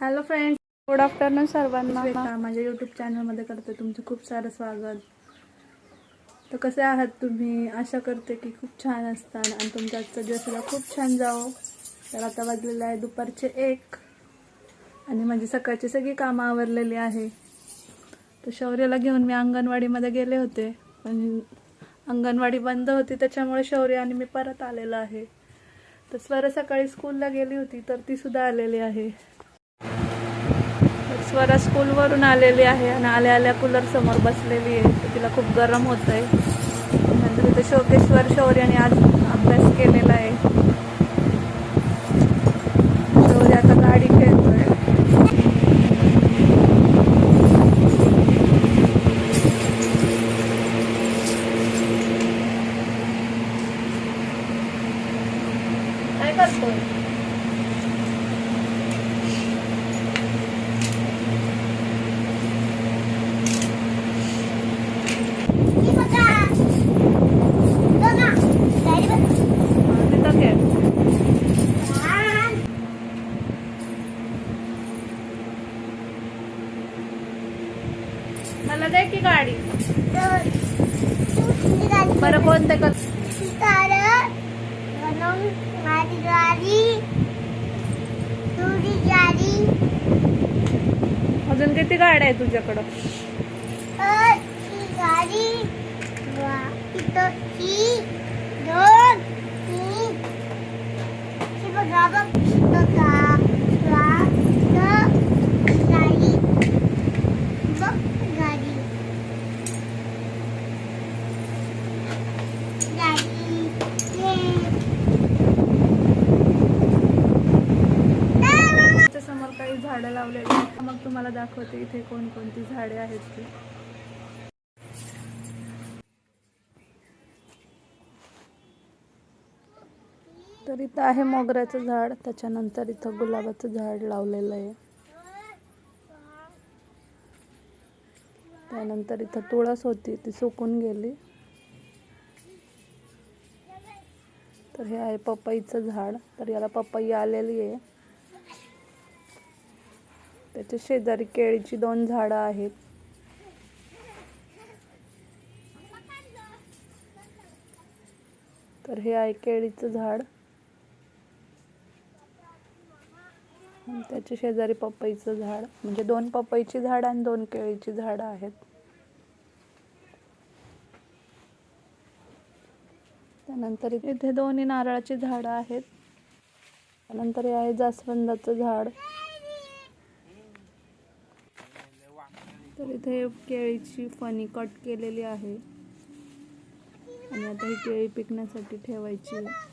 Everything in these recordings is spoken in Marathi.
हॅलो फ्रेंड्स, गुड आफ्टरनून सर्वांना. माझ्या यूट्यूब चॅनलमध्ये करते तुमचं खूप सारं स्वागत. तर कसे आहात तुम्ही? आशा करते की खूप छान असताल आणि तुमचा आजचा दिवसला खूप छान जावो. तर आता वाजलेलं आहे दुपारचे 1 आणि माझी सकाळची सगळी कामं आवरलेली आहे. तर शौर्याला घेऊन मी अंगणवाडीमध्ये गेले होते, पण अंगणवाडी बंद होती, त्याच्यामुळे शौर्य आणि मी परत आलेलो आहे. तर स्वर सकाळी स्कूलला गेली होती, तर ती सुद्धा आलेली आहे. स्वरा स्कूलवरून आलेली आहे आणि आल्या आल्या कूलर समोर बसलेली आहे. तर तिला खूप गरम होत आहे. नंतर इथे शोकेश्वर शौर्याने आज अभ्यास केलेला आहे. शौर्य आता गाडी खेळतोय. काय करतोय? मला दे की गाडी. बरं कोणते अजून किती गाड्या आहे तुझ्याकडं? समोर काही झाडं लावलेली आहेत. मग तुम्हाला दाखवते इथे कोणकोणती झाडे आहेत ती. तर इथं आहे मोगऱ्याचं झाड, त्याच्यानंतर इथं गुलाबाचं झाड लावलेलं आहे. त्यानंतर इथं तुळस होती, ती सुकून गेली. तर हे आहे पपईचं झाड, तर याला पपई आलेली आहे. त्याच्या शेजारी केळीची 2 झाडं आहेत. तर हे आहे केळीचं झाड आणि त्याच्या शेजारी पपईचं झाड, म्हणजे 2 पपईची झाड आणि 2 केळीची झाडं आहेत. त्यानंतर इथे 2 नारळाची झाडं आहेत. त्यानंतर हे आहे जास्वंदाचं झाड. तर इथे केळीची फणी कट केलेली आहे आणि आता ही केळी पिकण्यासाठी ठेवायची आहे.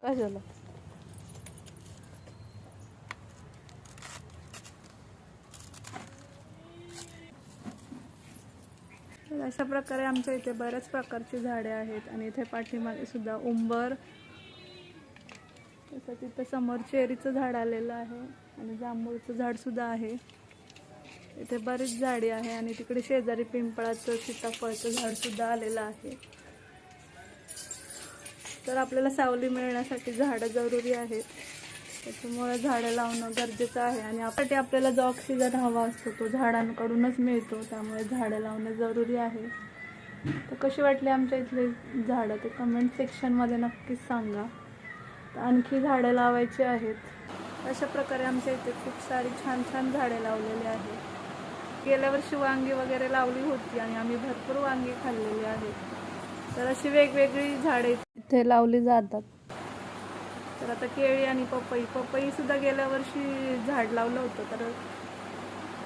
काय झालं? तर अशा प्रकारे आमच्या इथे बऱ्याच प्रकारची झाडे आहेत आणि इथे पाठीमागे सुद्धा उंबर, तसं तिथं समोर चेरीचं झाड आलेलं आहे आणि जांभूळचं झाड सुद्धा आहे. इथे बरीच झाडे आहे आणि तिकडे शेजारी पिंपळाचं सीताफळाचं झाड सुद्धा आलेलं आहे. तर आपल्याला सावली मिळण्यासाठी झाडं जरुरी आहेत, त्याच्यामुळे झाडं लावणं गरजेचं आहे आणि आपल्याला जो ऑक्सिजन हवा असतो तो झाडांकडूनच मिळतो, त्यामुळे झाडं लावणं जरुरी आहे. तर कशी वाटली आमच्या इथले झाडं ते कमेंट सेक्शनमध्ये नक्कीच सांगा. तर आणखी झाडं लावायची आहेत. अशा प्रकारे आमच्या इथे खूप सारी छान छान झाडे लावलेली आहेत. गेल्या वर्षी वांगी वगैरे लावली होती आणि आम्ही भरपूर वांगी खाल्लेली आहेत. तर अशी वेगवेगळी झाडे इथे लावली जातात. तर आता केळी आणि पपई सुद्धा गेल्या वर्षी झाड लावलं होतं, तर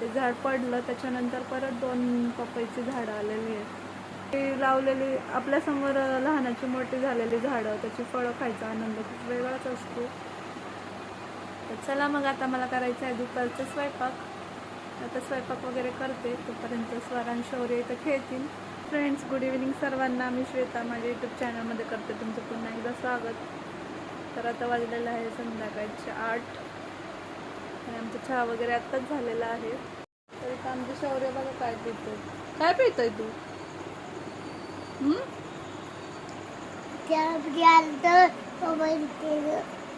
ते झाड पडलं. त्याच्यानंतर परत 2 पपईची झाडं आलेली आहेत. ते लावलेली आपल्यासमोर लहानाची मोठी झालेली झाडं, त्याची फळं खायचा आनंद खूप वेगळाच असतो. तर चला मग आता मला करायचं आहे दुपारचं स्वयंपाक. आता स्वयंपाक वगैरे करते, तोपर्यंत स्वरा आणि शौर्य इथं खेळतील. फ्रेंड्स, गुड इव्हनिंग सर्वांना. मी श्वेता, माझ्या यूट्यूब चॅनलमध्ये करते तुमचं पुन्हा एकदा स्वागत. तर आता वाजलेलं आहे संध्याकाळचे 8 आणि आमचा चहा वगैरे आत्ताच झालेला आहे. तर इथं आमचं शौर्य बघा काय पितोय. काय पितोय तू?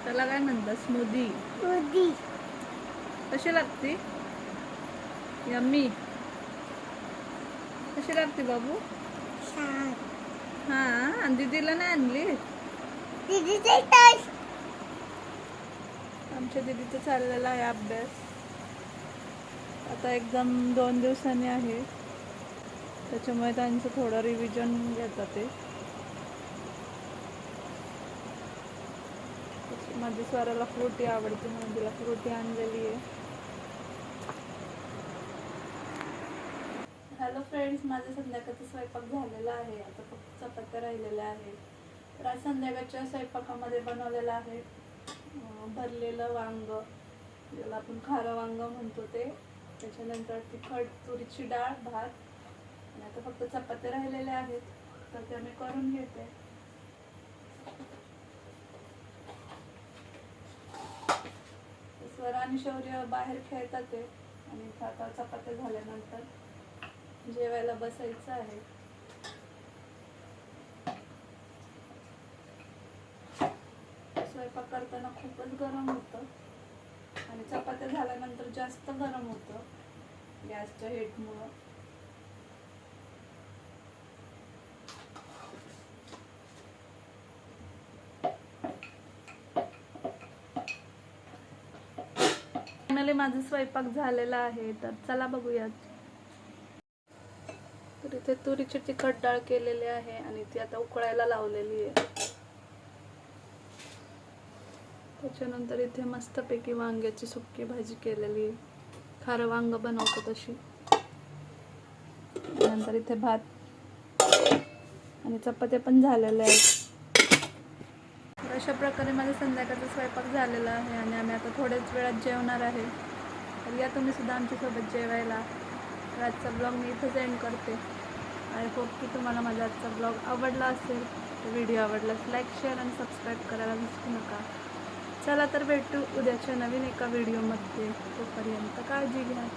त्याला काय म्हणतात? स्मूदी. कशी लागते? यम्मी. कशी लागते बाबू? हा, आणि दीदीला नाही आणली? आमच्या दीदीचा चाललेला आहे अभ्यास. आता एकदम 2 दिवसांनी आहे, त्याच्यामुळे त्यांचं थोडं रिव्हिजन घेतात ते. माझ्या स्वराला फ्रुटी आवडते म्हणून तिला फ्रुटी आणलेली आहे. हॅलो फ्रेंड्स, माझा संध्याकाळचा स्वयंपाक झालेला आहे. आता फक्त चपात्या राहिलेल्या आहेत. तर आज संध्याकाळच्या स्वयंपाकामध्ये बनवलेलं आहे भरलेलं वांग, ज्याला आपण खारं वांग म्हणतो ते. त्याच्यानंतर तिखट तुरीची डाळ, भात, आणि आता फक्त चपात्या राहिलेल्या आहेत, तर त्या मी करून घेते. स्वर आणि शौर्य बाहेर खेळतात ते, आणि आता चपात्या झाल्यानंतर जेवायला बसायचं आहे. स्वयंपाक करताना खूपच गरम होतं, आणि चपात्या झाल्यानंतर जास्त गरम होतं गॅसच्या हीटमुळं. फायनली माझा स्वयंपाक झालेला आहे, तर चला बघूयात. तर इथे तुरीची तिखट डाळ केलेली आहे आणि ती आता उकळायला लावलेली आहे. त्याच्यानंतर इथे मस्तपैकी वांग्याची सुक्की भाजी केलेली आहे, खारं वांग बनवतो तशी. नंतर इथे भात आणि चपात्या पण झालेल्या आहेत. तर अशा प्रकारे माझा संध्याकाळचा स्वयंपाक झालेला आहे, आणि आम्ही आता थोड्याच वेळात जेवणार आहे. तर या तुम्ही सुद्धा आमच्यासोबत जेवायला. तर आजचा ब्लॉग मी इथंच एंड करते. आय होप की तुम्हाला माझा आजचा ब्लॉग आवडला असेल. तर व्हिडिओ आवडल्यास लाईक, शेअर आणि सबस्क्राईब करायला विसरू नका. चला तर भेटू उद्याच्या नवीन एका व्हिडिओमध्ये. तोपर्यंत काळजी घ्या.